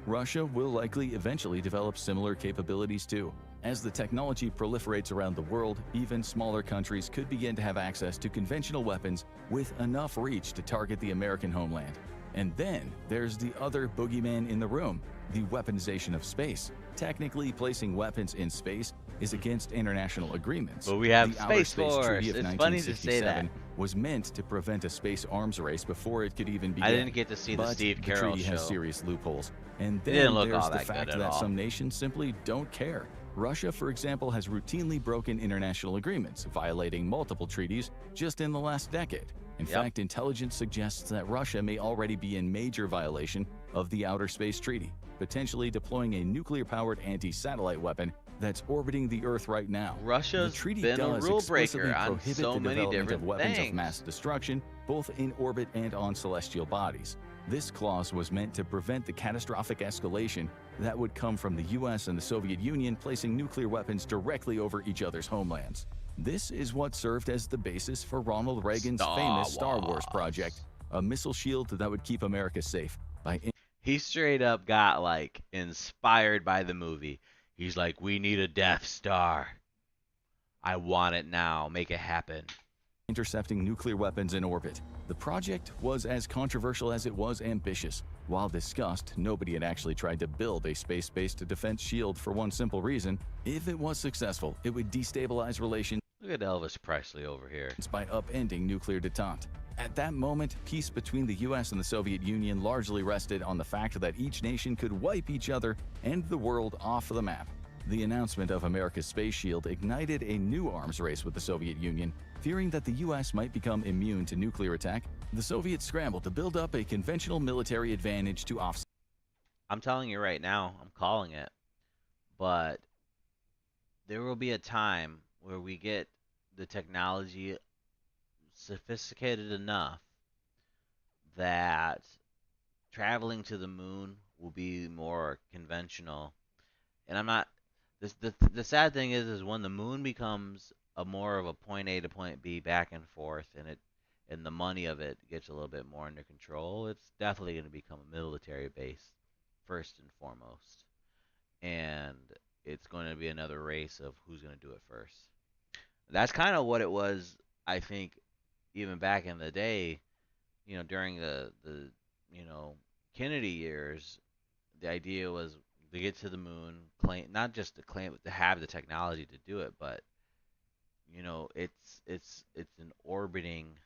Russia will likely eventually develop similar capabilities too. As the technology proliferates around the world, even smaller countries could begin to have access to conventional weapons with enough reach to target the American homeland. And then there's the other boogeyman in the room, the weaponization of space. Technically, placing weapons in space is against international agreements. But we have the Outer Space Space Force. Treaty of It's funny to say that. 1967 was meant to prevent a space arms race before it could even begin. I didn't get to see the Steve Carell treaty show. has serious loopholes. And It then didn't look there's all the that fact good at that all. some nations simply don't care. Russia, for example, has routinely broken international agreements, violating multiple treaties just in the last decade. In fact, intelligence suggests that Russia may already be in major violation of the Outer Space Treaty, potentially deploying a nuclear-powered anti-satellite weapon that's orbiting the Earth right now. Russia's the treaty been a does rule explicitly breaker on prohibit so the many development different of weapons things. of mass destruction, both in orbit and on celestial bodies. This clause was meant to prevent the catastrophic escalation that would come from the US and the Soviet Union placing nuclear weapons directly over each other's homelands. This is what served as the basis for Ronald Reagan's famous Star Wars project, a missile shield that would keep America safe by He straight up got like inspired by the movie. He's like, we need a Death Star. I want it now. Make it happen. intercepting nuclear weapons in orbit. The project was as controversial as it was ambitious. While discussed, nobody had actually tried to build a space-based defense shield for one simple reason. If it was successful, it would destabilize relations. Look at Elvis Presley over here. By upending nuclear detente. At that moment, peace between the US and the Soviet Union largely rested on the fact that each nation could wipe each other and the world off the map. The announcement of America's space shield ignited a new arms race with the Soviet Union. Fearing that the US might become immune to nuclear attack, the Soviets scrambled to build up a conventional military advantage to offset. I'm telling you right now, I'm calling it. But there will be a time where we get the technology sophisticated enough that traveling to the moon will be more conventional. And I'm not the sad thing is when the moon becomes a more of a point A to point B back and forth and the money of it gets a little bit more under control, it's definitely going to become a military base first and foremost. And it's going to be another race of who's going to do it first. That's kind of what it was, I think, even back in the day, during the Kennedy years, the idea was to get to the moon, claim not just to claim but to have the technology to do it, but it's an orbiting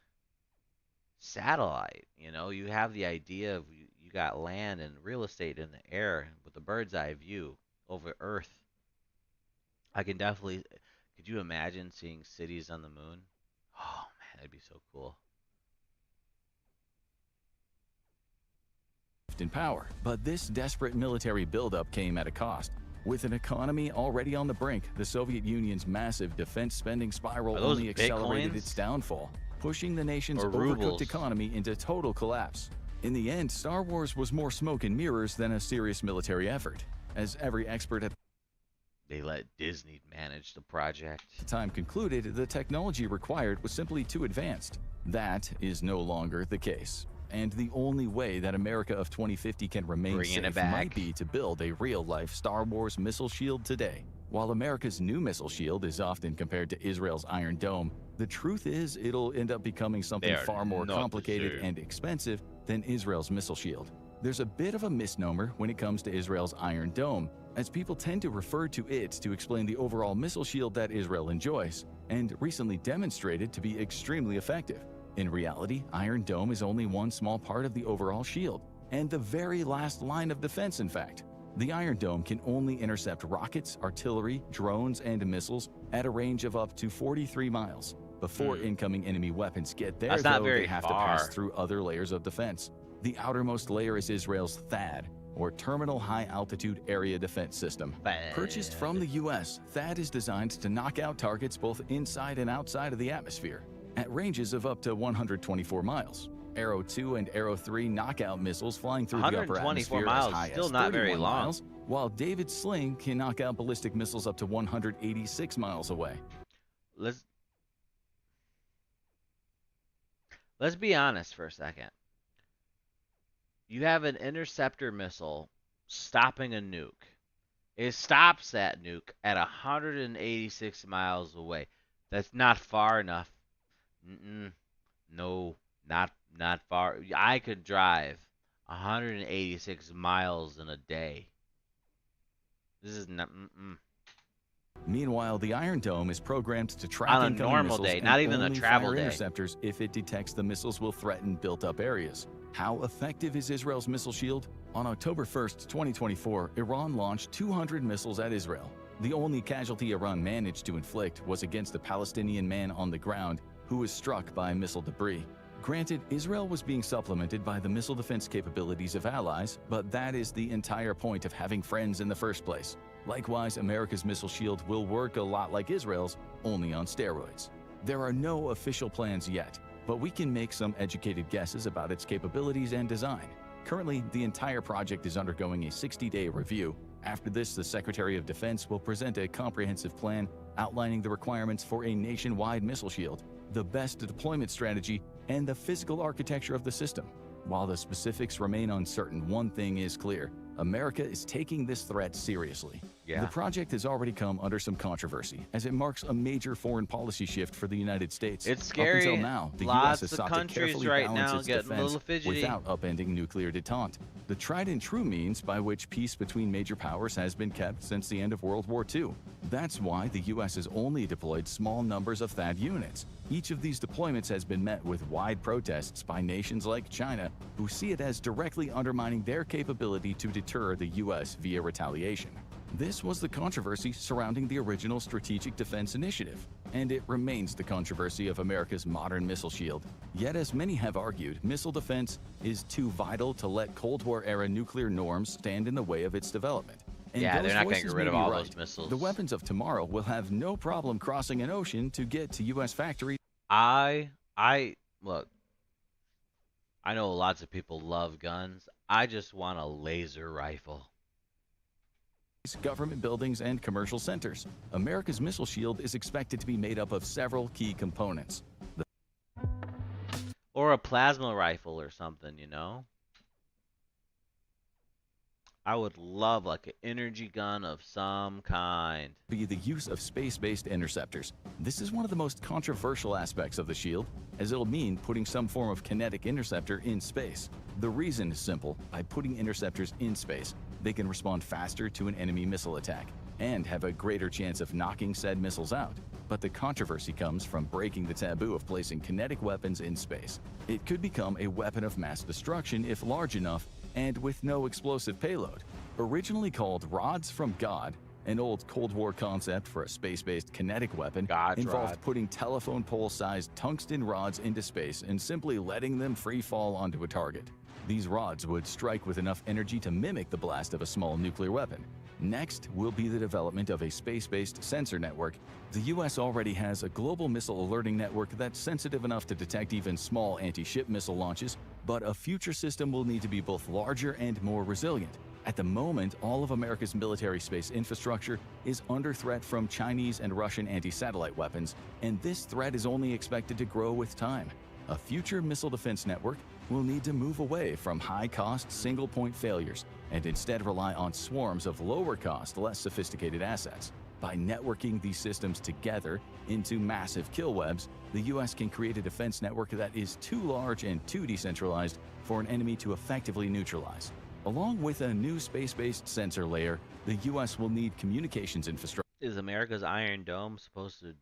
satellite. You have the idea of you got land and real estate in the air with a bird's eye view over Earth. I can definitely. Could you imagine seeing cities on the moon? Oh man, that'd be so cool. In power, but this desperate military buildup came at a cost. With an economy already on the brink, the Soviet Union's massive defense spending spiral only accelerated Bitcoins? its downfall, pushing the nation's Or overcooked rubles? economy into total collapse. In the end, Star Wars was more smoke and mirrors than a serious military effort, as every expert at They let Disney manage the project. the time concluded the technology required was simply too advanced. That is no longer the case. And the only way that America of 2050 can remain Bringing it safe might back. be to build a real-life Star Wars missile shield today. While America's new missile shield is often compared to Israel's Iron Dome, the truth is it'll end up becoming something They are far more not the complicated same. and expensive than Israel's missile shield. There's a bit of a misnomer when it comes to Israel's Iron Dome, as people tend to refer to it to explain the overall missile shield that Israel enjoys, and recently demonstrated to be extremely effective. In reality, Iron Dome is only one small part of the overall shield, and the very last line of defense, in fact. The Iron Dome can only intercept rockets, artillery, drones, and missiles at a range of up to 43 miles. Before incoming enemy weapons get there, That's not though, very they have to pass far. through other layers of defense. The outermost layer is Israel's THAAD, or Terminal High Altitude Area Defense System. Purchased from the US, THAAD is designed to knock out targets both inside and outside of the atmosphere, at ranges of up to 124 miles. Arrow 2 and Arrow 3 knockout missiles flying through the upper 124 atmosphere miles, as high still as not very 31 long. miles, while David's Sling can knock out ballistic missiles up to 186 miles away. Let's be honest for a second. You have an interceptor missile stopping a nuke. It stops that nuke at 186 miles away. That's not far enough. No, not far. I could drive 186 miles in a day. This is not. Meanwhile, the Iron Dome is programmed to track On a incoming normal missiles day, and not even a only travel fire day. interceptors if it detects the missiles will threaten built-up areas. How effective is Israel's missile shield? On October 1st, 2024, Iran launched 200 missiles at Israel. The only casualty Iran managed to inflict was against a Palestinian man on the ground who was struck by missile debris. Granted, Israel was being supplemented by the missile defense capabilities of allies, but that is the entire point of having friends in the first place. Likewise, America's missile shield will work a lot like Israel's, only on steroids. There are no official plans yet, but we can make some educated guesses about its capabilities and design. Currently, the entire project is undergoing a 60-day review. After this, the Secretary of Defense will present a comprehensive plan outlining the requirements for a nationwide missile shield, the best deployment strategy, and the physical architecture of the system. While the specifics remain uncertain, one thing is clear: America is taking this threat seriously. Yeah. The project has already come under some controversy, as it marks a major foreign policy shift for the United States. It's scary. Up until now, the Lots U.S. has of sought to countries carefully right balance now its getting a defense little fidgety. without upending nuclear detente. The tried and true means by which peace between major powers has been kept since the end of World War II. That's why the U.S. has only deployed small numbers of THAAD units. Each of these deployments has been met with wide protests by nations like China, who see it as directly undermining their capability to deter the U.S. via retaliation. This was the controversy surrounding the original Strategic Defense Initiative, and it remains the controversy of America's modern missile shield. Yet, as many have argued, missile defense is too vital to let Cold War-era nuclear norms stand in the way of its development. And Yeah, those they're not gonna voices get rid may of be all right. those missiles. The weapons of tomorrow will have no problem crossing an ocean to get to U.S. factories. I look. I know lots of people love guns. I just want a laser rifle. Government buildings, and commercial centers. America's missile shield is expected to be made up of several key components. Or a plasma rifle or something, you know? I would love like an energy gun of some kind. Be the use of space-based interceptors. This is one of the most controversial aspects of the shield, as it'll mean putting some form of kinetic interceptor in space. The reason is simple. By putting interceptors in space, they can respond faster to an enemy missile attack and have a greater chance of knocking said missiles out. But the controversy comes from breaking the taboo of placing kinetic weapons in space. It could become a weapon of mass destruction if large enough and with no explosive payload. Originally called Rods from God, an old Cold War concept for a space-based kinetic weapon involved putting telephone pole-sized tungsten rods into space and simply letting them free fall onto a target. These rods would strike with enough energy to mimic the blast of a small nuclear weapon. Next will be the development of a space-based sensor network. The US already has a global missile alerting network that's sensitive enough to detect even small anti-ship missile launches, but a future system will need to be both larger and more resilient. At the moment, all of America's military space infrastructure is under threat from Chinese and Russian anti-satellite weapons, and this threat is only expected to grow with time. A future missile defense network will need to move away from high-cost single-point failures and instead rely on swarms of lower-cost, less sophisticated assets. By networking these systems together into massive kill webs, the US can create a defense network that is too large and too decentralized for an enemy to effectively neutralize. Along with a new space-based sensor layer, the US will need communications infrastructure. Is America's Iron Dome supposed to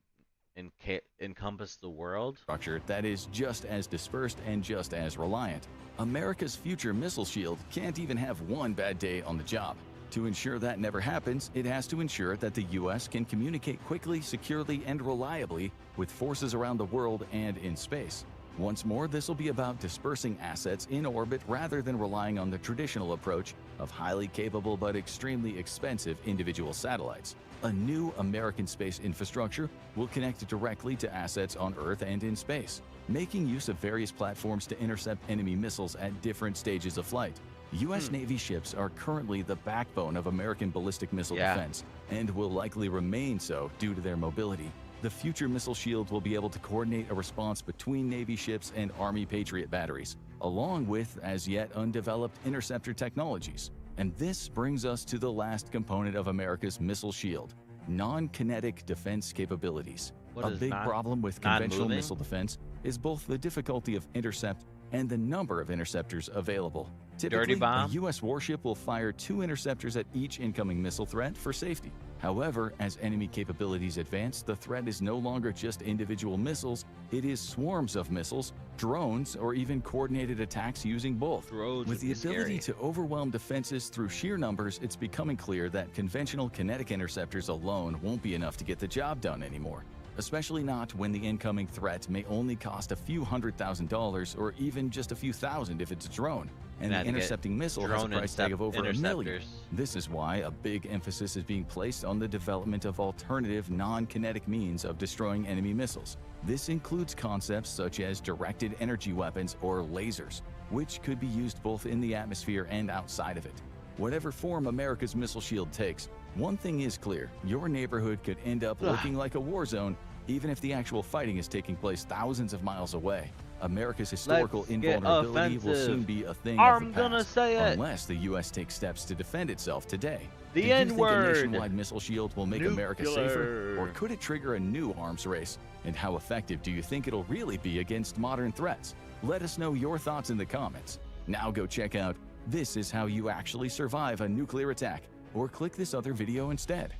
encompass the world? Structure that is just as dispersed and just as reliant. America's future missile shield can't even have one bad day on the job. To ensure that never happens, it has to ensure that the US can communicate quickly, securely, and reliably with forces around the world and in space. Once more, this will be about dispersing assets in orbit rather than relying on the traditional approach of highly capable but extremely expensive individual satellites. A new American space infrastructure will connect directly to assets on Earth and in space, making use of various platforms to intercept enemy missiles at different stages of flight. U.S. Navy ships are currently the backbone of American ballistic missile defense and will likely remain so due to their mobility. The future missile shield will be able to coordinate a response between Navy ships and Army Patriot batteries, along with as yet undeveloped interceptor technologies. And this brings us to the last component of America's missile shield: non-kinetic defense capabilities. A big problem with conventional missile defense is both the difficulty of intercept and the number of interceptors available. Typically, a U.S. warship will fire 2 interceptors at each incoming missile threat for safety. However, as enemy capabilities advance, the threat is no longer just individual missiles, it is swarms of missiles, drones, or even coordinated attacks using both. With the ability to overwhelm defenses through sheer numbers, it's becoming clear that conventional kinetic interceptors alone won't be enough to get the job done anymore. Especially not when the incoming threat may only cost a few $100,000 or even just a few thousand if it's a drone, and the intercepting missile has a price tag of over $1 million. This is why a big emphasis is being placed on the development of alternative non-kinetic means of destroying enemy missiles. This includes concepts such as directed energy weapons or lasers, which could be used both in the atmosphere and outside of it. Whatever form America's missile shield takes, one thing is clear: your neighborhood could end up looking like a war zone, even if the actual fighting is taking place thousands of miles away. America's historical invulnerability will soon be a thing of the past, unless the U.S. takes steps to defend itself today. Do you think a nationwide missile shield will make America safer, or could it trigger a new arms race? And how effective do you think it'll really be against modern threats? Let us know your thoughts in the comments. Now go check out This Is How You Actually Survive a Nuclear Attack, or click this other video instead.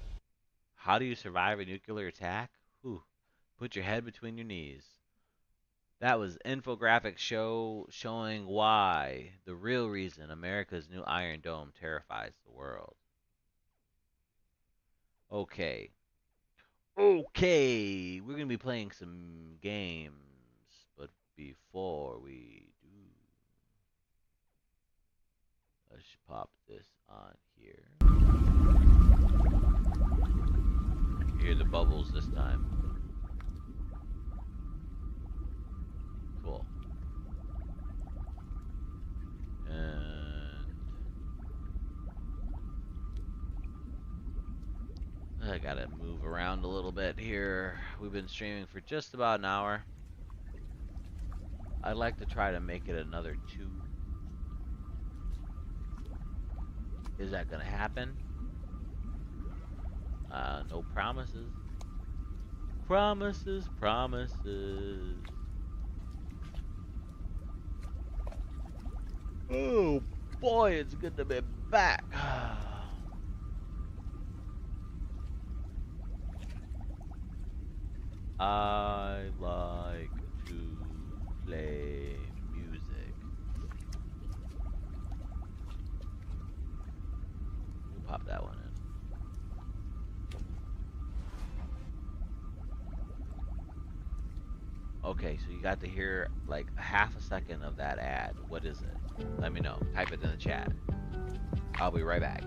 How do you survive a nuclear attack? Whew. Put your head between your knees. That was infographic showing why, the real reason America's new Iron Dome terrifies the world. Okay, we're going to be playing some games, but before we do, let's pop this on here. Hear the bubbles this time. Cool. And I gotta move around a little bit here. We've been streaming for just about an hour. I'd like to try to make it another 2. Is that gonna happen? No promises. Promises, promises. Oh boy, it's good to be back. I like to play music. We'll pop that one in. Okay, so you got to hear like half a second of that ad. What is it? Let me know. Type it in the chat. I'll be right back.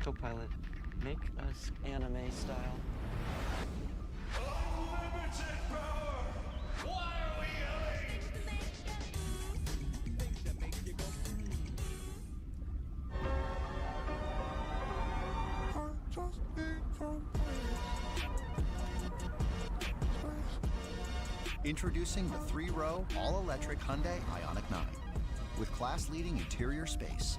Copilot, make us anime style. Unlimited power! Why are we yelling? Things that make you go. Introducing the 3-row, all-electric Hyundai Ioniq 9 with class-leading interior space.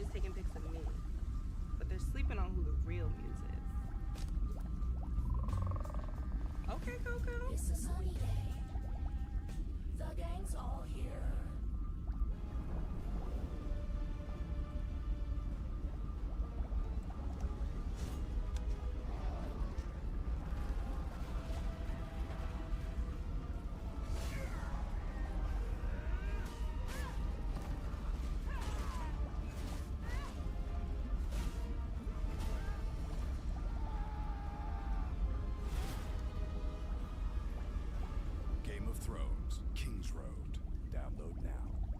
everybody's taking pics of me, but they're sleeping on who the real muse is. Okay, Coco. It's a sunny day. The gang's all here. Game of Thrones, King's Road. Download now.